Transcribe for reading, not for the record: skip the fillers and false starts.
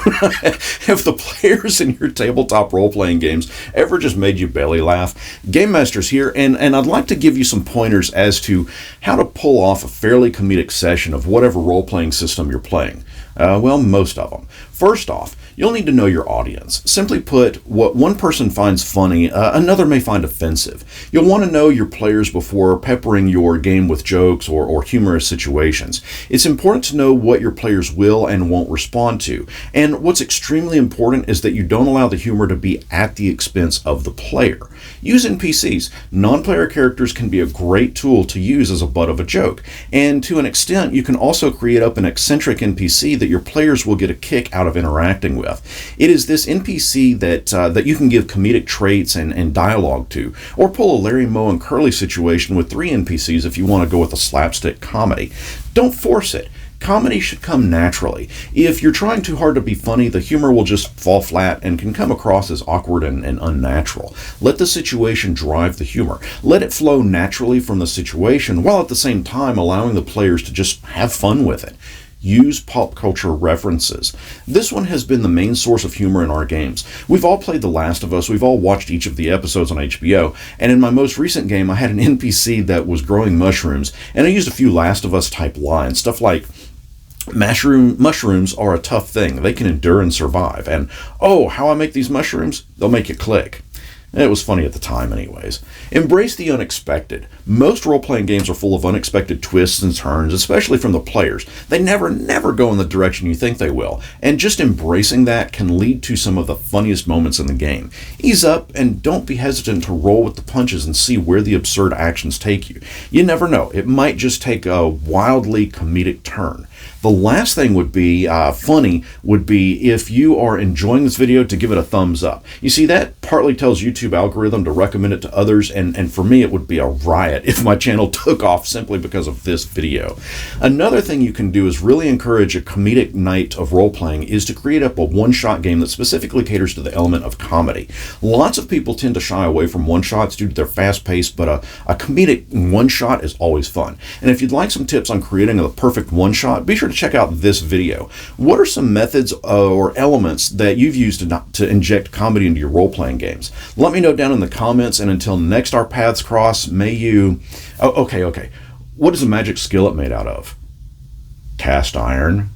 If the players in your tabletop role-playing games ever just made you belly laugh, GameMasters here, and I'd like to give you some pointers as to how to pull off a fairly comedic session of whatever role-playing system you're playing. Well, most of them. First off, you'll need to know your audience. Simply put, what one person finds funny, another may find offensive. You'll want to know your players before peppering your game with jokes or humorous situations. It's important to know what your players will and won't respond to. And what's extremely important is that you don't allow the humor to be at the expense of the player. Use NPCs. Non-player characters can be a great tool to use as a butt of a joke. And to an extent, you can also create up an eccentric NPC that your players will get a kick out of interacting with. It is this NPC that you can give comedic traits and dialogue to, or pull a Larry, Moe, and Curly situation with 3 NPCs if you want to go with a slapstick comedy. Don't force it. Comedy should come naturally. If you're trying too hard to be funny, the humor will just fall flat and can come across as awkward and unnatural. Let the situation drive the humor. Let it flow naturally from the situation, while at the same time allowing the players to just have fun with it. Use pop culture references. This one has been the main source of humor in our games. We've all played The Last of Us, we've all watched each of the episodes on HBO, and in my most recent game I had an NPC that was growing mushrooms, and I used a few Last of Us type lines, stuff like, mushrooms are a tough thing, they can endure and survive, and oh, how I make these mushrooms? They'll make you click. It was funny at the time anyways. Embrace the unexpected. Most role-playing games are full of unexpected twists and turns, especially from the players. They never go in the direction you think they will, and just embracing that can lead to some of the funniest moments in the game. Ease up and don't be hesitant to roll with the punches and see where the absurd actions take you. You never know, it might just take a wildly comedic turn. The last thing would be funny would be if you are enjoying this video to give it a thumbs up. You see, that partly tells YouTube algorithm to recommend it to others, and for me it would be a riot if my channel took off simply because of this video. Another thing you can do is really encourage a comedic night of role-playing is to create up a one-shot game that specifically caters to the element of comedy. Lots of people tend to shy away from one-shots due to their fast pace, but a comedic one-shot is always fun. And if you'd like some tips on creating the perfect one-shot, be sure to check out this video. What are some methods or elements that you've used to inject comedy into your role-playing games? Let me know down in the comments, and until next our paths cross, may you... Oh, okay. What is a magic skillet made out of? Cast iron?